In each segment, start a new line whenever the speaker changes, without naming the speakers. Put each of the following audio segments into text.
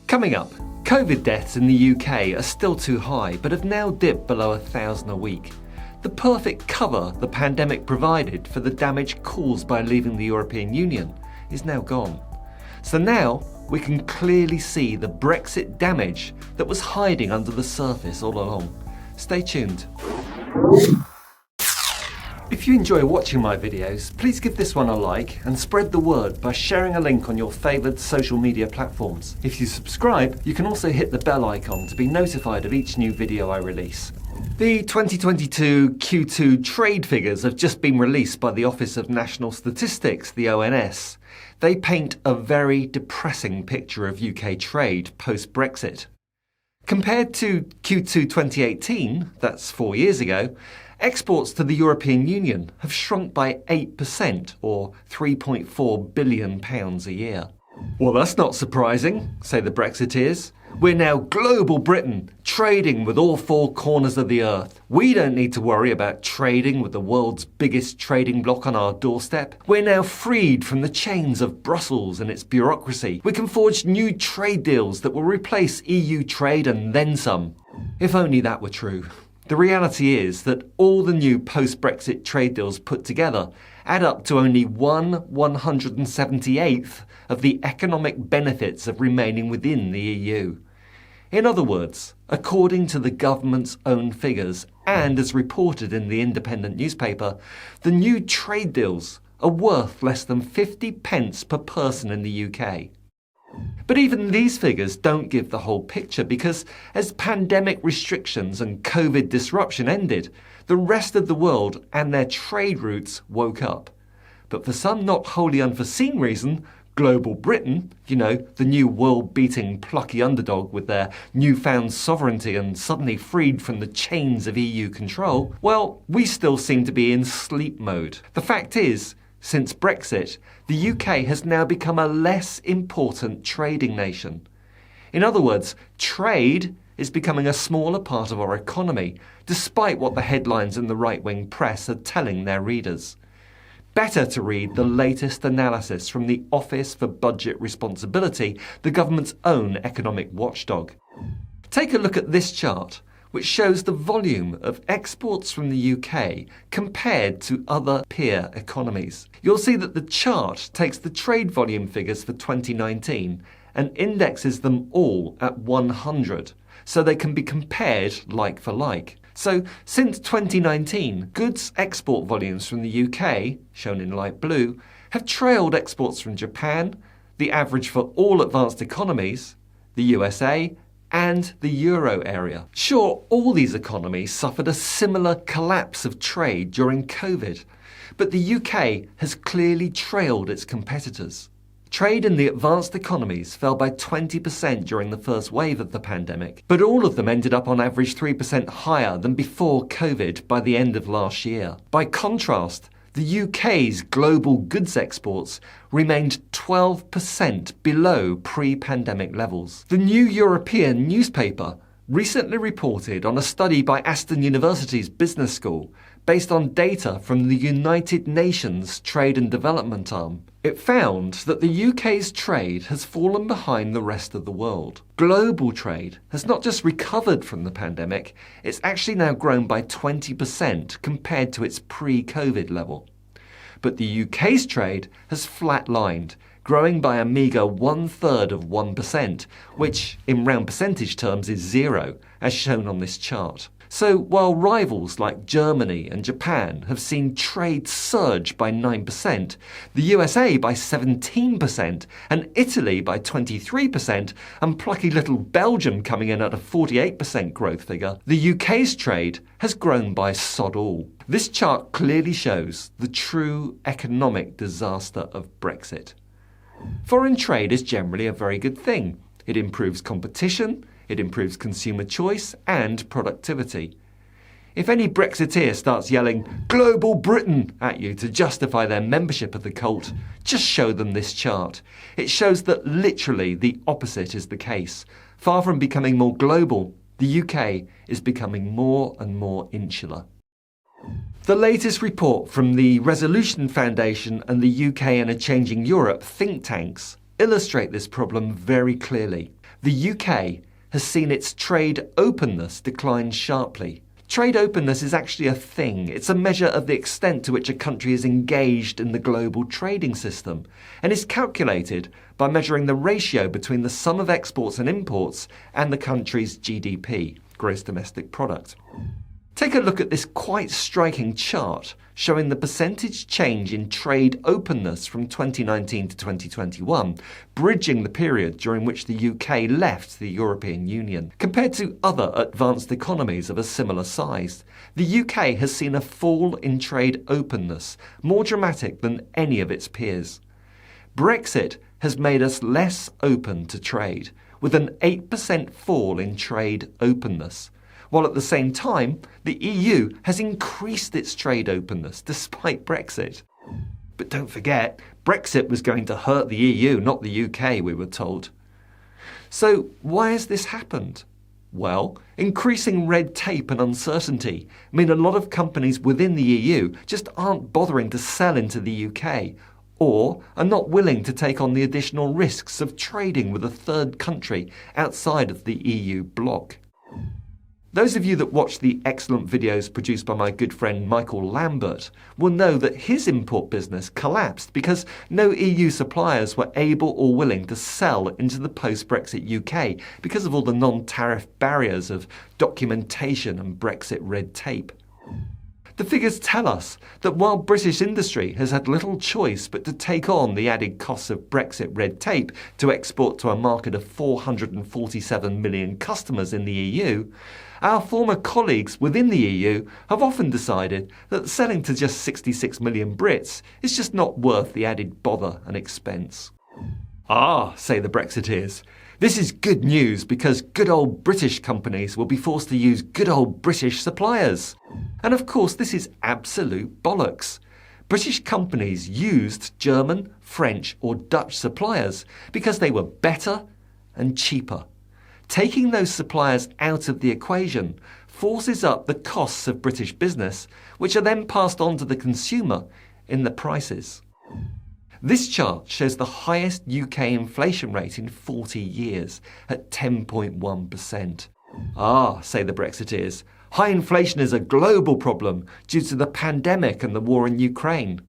Coming up, COVID deaths in the UK are still too high, but have now dipped below 1,000 a week. The perfect cover the pandemic provided for the damage caused by leaving the European Union is now gone. So now we can clearly see the Brexit damage that was hiding under the surface all along. Stay tuned. If you enjoy watching my videos, please give this one a like and spread the word by sharing a link on your favoured social media platforms. If you subscribe, you can also hit the bell icon to be notified of each new video I release. The 2022 Q2 trade figures have just been released by the Office of National Statistics, the ONS. They paint a very depressing picture of UK trade post-Brexit. Compared to Q2 2018, that's 4 years ago, exports to the European Union have shrunk by 8%, or £3.4 billion a year. Well, that's not surprising, say the Brexiteers. We're now global Britain, trading with all four corners of the earth. We don't need to worry about trading with the world's biggest trading bloc on our doorstep. We're now freed from the chains of Brussels and its bureaucracy. We can forge new trade deals that will replace EU trade and then some. If only that were true. The reality is that all the new post-Brexit trade deals put together add up to only 1/178th of the economic benefits of remaining within the EU. In other words, according to the government's own figures, and as reported in the independent newspaper, the new trade deals are worth less than 50 pence per person in the UK. But even these figures don't give the whole picture, because as pandemic restrictions and COVID disruption ended, the rest of the world and their trade routes woke up. But for some not wholly unforeseen reason, global Britain, the new world-beating plucky underdog with their newfound sovereignty and suddenly freed from the chains of EU control, well, we still seem to be in sleep mode. The fact is, since Brexit, the UK has now become a less important trading nation. In other words, trade is becoming a smaller part of our economy, despite what the headlines in the right-wing press are telling their readers. Better to read the latest analysis from the Office for Budget Responsibility, the government's own economic watchdog. Take a look at this chart, which shows the volume of exports from the UK compared to other peer economies. You'll see that the chart takes the trade volume figures for 2019 and indexes them all at 100, so they can be compared like for like. So, since 2019, goods export volumes from the UK, shown in light blue, have trailed exports from Japan, the average for all advanced economies, the USA, and the euro area. Sure, all these economies suffered a similar collapse of trade during COVID, but the UK has clearly trailed its competitors. Trade in the advanced economies fell by 20% during the first wave of the pandemic, but all of them ended up on average 3% higher than before COVID by the end of last year. By contrast, the UK's global goods exports remained 12% below pre-pandemic levels. The New European newspaper recently reported on a study by Aston University's Business School based on data from the United Nations Trade and Development Arm. It found that the UK's trade has fallen behind the rest of the world. Global trade has not just recovered from the pandemic, it's actually now grown by 20% compared to its pre-COVID level. But the UK's trade has flatlined, growing by a meagre 1/3 of 1%, which in round percentage terms is zero, as shown on this chart. So while rivals like Germany and Japan have seen trade surge by 9%, the USA by 17%, and Italy by 23%, and plucky little Belgium coming in at a 48% growth figure, the UK's trade has grown by sod all. This chart clearly shows the true economic disaster of Brexit. Foreign trade is generally a very good thing. It improves competition, it improves consumer choice and productivity. If any Brexiteer starts yelling "Global Britain" at you to justify their membership of the cult, just show them this chart. It shows that literally the opposite is the case. Far from becoming more global, the UK is becoming more and more insular. The latest report from the Resolution Foundation and the UK and a Changing Europe think tanks illustrate this problem very clearly. the UK has seen its trade openness decline sharply. Trade openness is actually a thing. It's a measure of the extent to which a country is engaged in the global trading system, and is calculated by measuring the ratio between the sum of exports and imports and the country's GDP, gross domestic product. Take a look at this quite striking chart showing the percentage change in trade openness from 2019 to 2021, bridging the period during which the UK left the European Union. Compared to other advanced economies of a similar size, the UK has seen a fall in trade openness more dramatic than any of its peers. Brexit has made us less open to trade, with an 8% fall in trade openness, while at the same time, the EU has increased its trade openness despite Brexit. But don't forget, Brexit was going to hurt the EU, not the UK, we were told. So why has this happened? Well, increasing red tape and uncertainty mean a lot of companies within the EU just aren't bothering to sell into the UK, or are not willing to take on the additional risks of trading with a third country outside of the EU bloc. Those of you that watch the excellent videos produced by my good friend Michael Lambert will know that his import business collapsed because no EU suppliers were able or willing to sell into the post-Brexit UK because of all the non-tariff barriers of documentation and Brexit red tape. The figures tell us that while British industry has had little choice but to take on the added costs of Brexit red tape to export to a market of 447 million customers in the EU, our former colleagues within the EU have often decided that selling to just 66 million Brits is just not worth the added bother and expense. Ah, say the Brexiteers, this is good news because good old British companies will be forced to use good old British suppliers. And of course this is absolute bollocks. British companies used German, French or Dutch suppliers because they were better and cheaper. Taking those suppliers out of the equation forces up the costs of British business, which are then passed on to the consumer in the prices. This chart shows the highest UK inflation rate in 40 years at 10.1%. Ah, say the Brexiteers, high inflation is a global problem due to the pandemic and the war in Ukraine.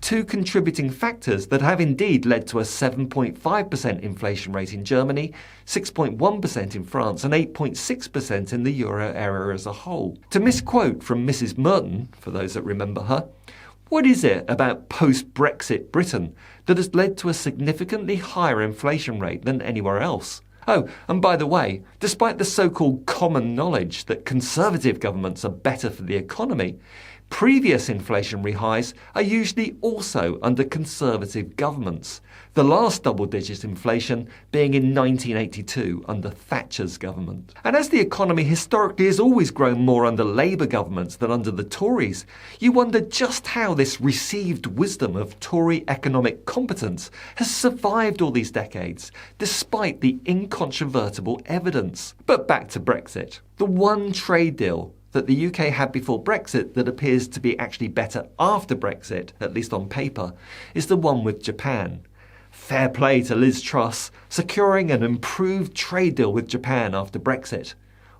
Two contributing factors that have indeed led to a 7.5% inflation rate in Germany, 6.1% in France and 8.6% in the euro area as a whole. To misquote from Mrs. Merton, for those that remember her, what is it about post-Brexit Britain that has led to a significantly higher inflation rate than anywhere else? Oh, and by the way, despite the so-called common knowledge that Conservative governments are better for the economy, previous inflationary highs are usually also under Conservative governments, the last double-digit inflation being in 1982 under Thatcher's government. And as the economy historically has always grown more under Labour governments than under the Tories, you wonder just how this received wisdom of Tory economic competence has survived all these decades, despite the incontrovertible evidence. But back to Brexit. The one trade deal that the UK had before Brexit that appears to be actually better after Brexit, at least on paper, is the one with Japan. Fair play to Liz Truss, securing an improved trade deal with Japan after Brexit.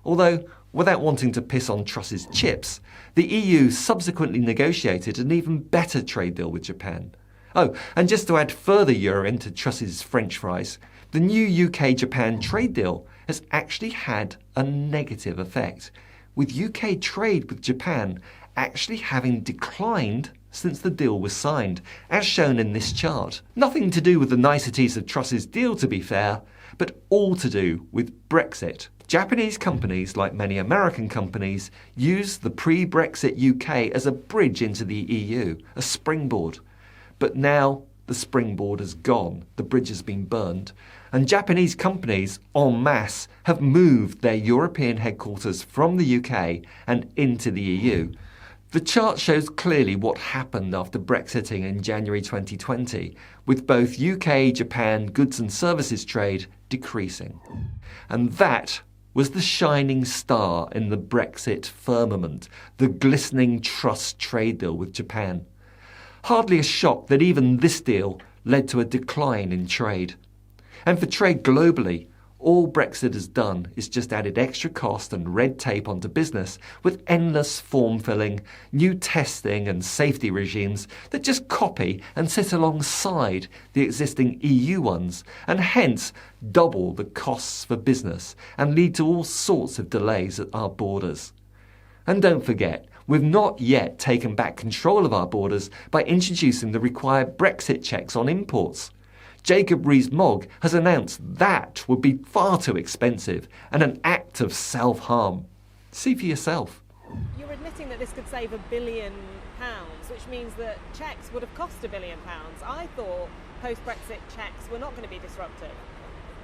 Although, without wanting to piss on Truss's chips, the EU subsequently negotiated an even better trade deal with Japan. Oh, and just to add further urine to Truss's French fries, the new UK-Japan trade deal has actually had a negative effect, with UK trade with Japan actually having declined since the deal was signed, as shown in this chart. Nothing to do with the niceties of Truss's deal, to be fair, but all to do with Brexit. Japanese companies, like many American companies, use the pre-Brexit UK as a bridge into the EU, a springboard. But now the springboard has gone, the bridge has been burned, and Japanese companies en masse have moved their European headquarters from the UK and into the EU. The chart shows clearly what happened after Brexiting in January 2020, with both UK-Japan goods and services trade decreasing. And that was the shining star in the Brexit firmament, the glistening Truss trade deal with Japan. Hardly a shock that even this deal led to a decline in trade. And for trade globally, All Brexit has done is just added extra cost and red tape onto business with endless form filling, new testing and safety regimes that just copy and sit alongside the existing EU ones and hence double the costs for business and lead to all sorts of delays at our borders. And don't forget, we've not yet taken back control of our borders by introducing the required Brexit checks on imports. Jacob Rees-Mogg has announced that would be far too expensive and an act of self-harm. See for yourself.
You're admitting that this could save £1 billion, which means that checks would have cost £1 billion. I thought post-Brexit checks were not going to be disruptive.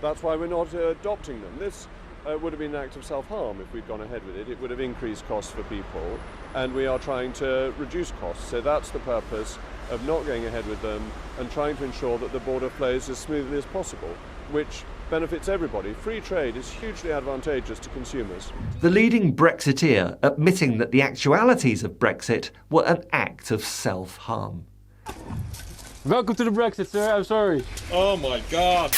That's why we're not adopting them. This would have been an act of self-harm if we'd gone ahead with it. It would have increased costs for people, and we are trying to reduce costs. So that's the purpose of not going ahead with them and trying to ensure that the border flows as smoothly as possible, which benefits everybody. Free trade is hugely advantageous to consumers.
The leading Brexiteer admitting that the actualities of Brexit were an act of self-harm.
Welcome to the Brexit, sir. I'm sorry.
Oh my God.